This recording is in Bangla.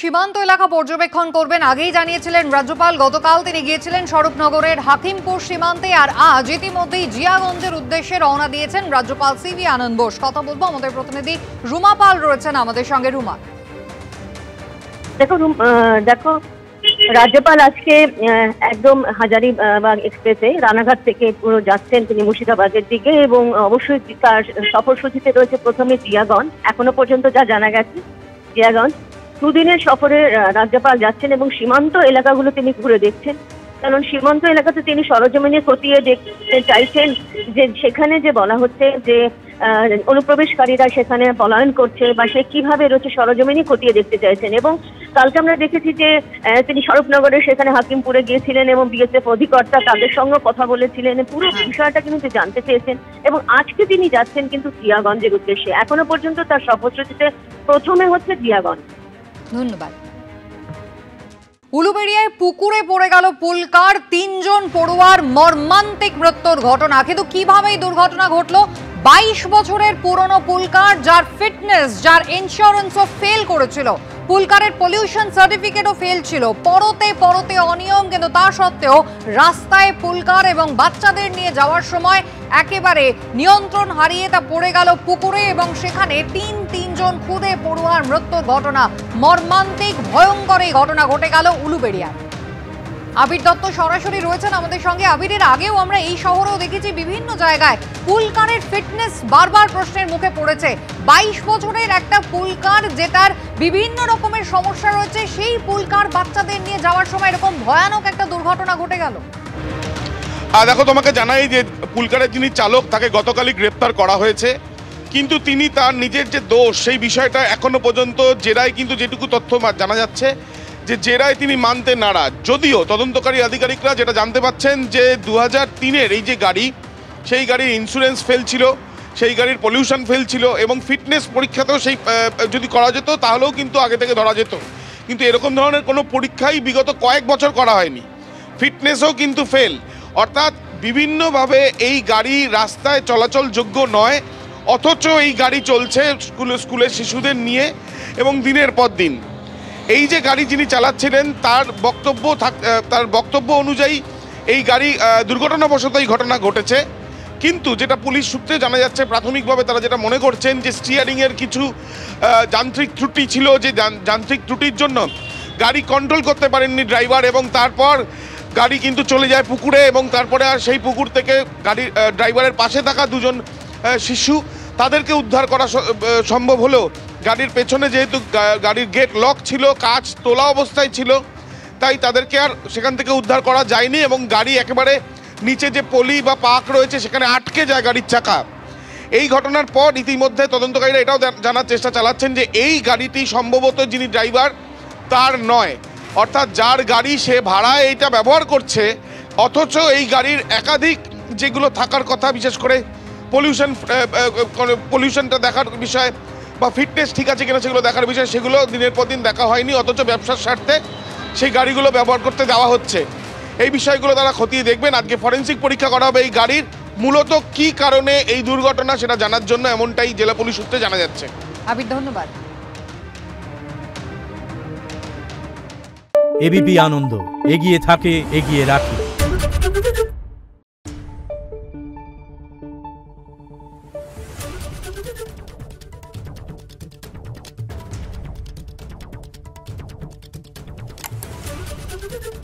সীমান্ত এলাকা পর্যবেক্ষণ করবেন আগেই জানিয়েছিলেন রাজ্যপাল। গতকাল তিনি গিয়েছিলেন স্বরূপনগরের হাকিমপুর সীমান্তে, আর আজ ইতিমধ্যেই জিয়াগঞ্জের উদ্দেশ্যে রওনা দিয়েছেন রাজ্যপাল সিভি আনন্দ বোস। কথা বলবো, আমাদের প্রতিনিধি রুমা পাল রয়েছেন আমাদের সঙ্গে। রুমা, দেখো রাজ্যপাল আজকে একদম হাজারীবাগ এক্সপ্রেসে রানাঘাট থেকে পুরো যাচ্ছেন তিনি মুর্শিদাবাদের দিকে, এবং অবশ্যই তার সফরসূচিতে রয়েছে প্রথমে জিয়াগঞ্জ। এখনো পর্যন্ত যা জানা গেছে জিয়াগঞ্জ দুদিনের সফরে রাজ্যপাল যাচ্ছেন এবং সীমান্ত এলাকাগুলো তিনি ঘুরে দেখছেন, কারণ সীমান্ত এলাকাতে তিনি সরজমিনে খতিয়ে দেখতে চাইছেন যে সেখানে যে বলা হচ্ছে যে অনুপ্রবেশকারীরা সেখানে পলায়ন করছে বা সে কিভাবে রয়েছে সরজমিনে খতিয়ে দেখতে চাইছেন। এবং কালকে আমরা দেখেছি যে তিনি স্বরূপনগরে সেখানে হাকিমপুরে গিয়েছিলেন এবং বিএসএফ অধিকর্তা তাদের সঙ্গে কথা বলেছিলেন, পুরো বিষয়টা কিন্তু জানতে চেয়েছেন। এবং আজকে তিনি যাচ্ছেন কিন্তু জিয়াগঞ্জের উদ্দেশ্যে। এখনো পর্যন্ত তার সফরসূচিতে প্রথমে হচ্ছে জিয়াগঞ্জ। ধন্যবাদ। উলুবেড়িয়ায় পুকুরে পড়ে গেল পুলকার, ৩ জন পড়ুয়ার মর্মান্তিক মৃত্যুর ঘটনা। কিন্তু কিভাবে এই দুর্ঘটনা ঘটলো? 22 বছরের পুরনো পুলকার, যার ফিটনেস, যার ইন্স্যুরেন্সও ফেল করেছিল, পুলকারের পলিউশন সার্টিফিকেটও ফেল ছিল, পরতে পরতে অনিয়ম, কিন্তু তা সত্ত্বেও রাস্তায় পুলকার এবং বাচ্চাদের নিয়ে যাওয়ার সময় একেবারে নিয়ন্ত্রণ হারিয়ে তা পড়ে গেল পুকুরে, এবং সেখানে তিনজন খুদে পড়ুয়ার মৃত্যুর ঘটনা। মর্মান্তিক ভয়ঙ্কর এই ঘটনা ঘটে গেল উলুবেড়িয়ায়। আবির দত্ত সরাসরি রয়েছেন আমাদের সঙ্গে। আবিরের আগেও আমরা এই শহরেও দেখেছি বিভিন্ন জায়গায় পুলকারের ফিটনেস বারবার প্রশ্নের মুখে পড়েছে। 22 বছরের একটা পুলকার, যেটার বিভিন্ন রকমের সমস্যা রয়েছে, সেই পুলকার বাচ্চাদের নিয়ে যাওয়ার সময় এরকম ভয়ানক একটা দুর্ঘটনা ঘটে গেল। দেখো, তোমাকে জানাই যে পুলকারের যিনি চালক তাকে গতকালই গ্রেপ্তার করা হয়েছে, কিন্তু তিনি তার নিজের যে দোষ সেই বিষয়টা এখনো পর্যন্ত জেরায় কিন্তু যেটুকু তথ্য জানা যাচ্ছে যে জেরায় তিনি মানতে নারাজ। যদিও তদন্তকারী আধিকারিকরা যেটা জানতে পাচ্ছেন যে 2003-এর এই যে গাড়ি, সেই গাড়ির ইন্স্যুরেন্স ফেল ছিল, সেই গাড়ির পলিউশন ফেল ছিল, এবং ফিটনেস পরীক্ষাতেও সেই যদি করা যেত তাহলেও কিন্তু আগে থেকে ধরা যেত। কিন্তু এরকম ধরনের কোনো পরীক্ষাই বিগত কয়েক বছর করা হয়নি। ফিটনেসও কিন্তু ফেল, অর্থাৎ বিভিন্নভাবে এই গাড়ি রাস্তায় চলাচলযোগ্য নয়, অথচ এই গাড়ি চলছে স্কুলের শিশুদের নিয়ে এবং দিনের পর দিন। এই যে গাড়ি যিনি চালাচ্ছিলেন তার বক্তব্য অনুযায়ী এই গাড়ি দুর্ঘটনাবশত এই ঘটনা ঘটেছে, কিন্তু যেটা পুলিশ সূত্রে জানা যাচ্ছে প্রাথমিকভাবে তারা যেটা মনে করছেন যে স্টিয়ারিংয়ের কিছু যান্ত্রিক ত্রুটি ছিল, যে যান্ত্রিক ত্রুটির জন্য গাড়ি কন্ট্রোল করতে পারেননি ড্রাইভার, এবং তারপর গাড়ি কিন্তু চলে যায় পুকুরে, এবং তারপরে আর সেই পুকুর থেকে গাড়ির ড্রাইভারের পাশে থাকা দুজন শিশু তাদেরকে উদ্ধার করা সম্ভব হলেও গাড়ির পেছনে যেহেতু গাড়ির গেট লক ছিল, কাঁচ তোলা অবস্থায় ছিল, তাই তাদেরকে আর সেখান থেকে উদ্ধার করা যায়নি, এবং গাড়ি একেবারে নিচে যে পলি বা পাক রয়েছে সেখানে আটকে যায় গাড়ির চাকা। এই ঘটনার পর ইতিমধ্যে তদন্তকারীরা এটাও জানার চেষ্টা চালাচ্ছেন যে এই গাড়িটি সম্ভবত যিনি ড্রাইভার তার নয়, অর্থাৎ যার গাড়ি সে ভাড়ায় এইটা ব্যবহার করছে, অথচ এই গাড়ির একাধিক যেগুলো থাকার কথা, বিশেষ করে পলিউশনটা দেখার বিষয় বা ফিটনেস ঠিক আছে কিনা সেগুলো দেখার বিষয়, সেগুলো দিনের পর দিন দেখা হয়নি, অথচ ব্যবসার স্বার্থে সেই গাড়িগুলো ব্যবহার করতে দেওয়া হচ্ছে। এই বিষয়গুলো তারা খতিয়ে দেখবেন। আজকে ফরেন্সিক পরীক্ষা করা হবে এই গাড়ির, মূলত কি কারণে এই দুর্ঘটনা সেটা জানার জন্য, এমনটাই জেলা পুলিশ সূত্রে জানা যাচ্ছে। আবির, ধন্যবাদ। এবিপি আনন্দ, এগিয়ে থাকে, এগিয়ে রাখে। Thank you.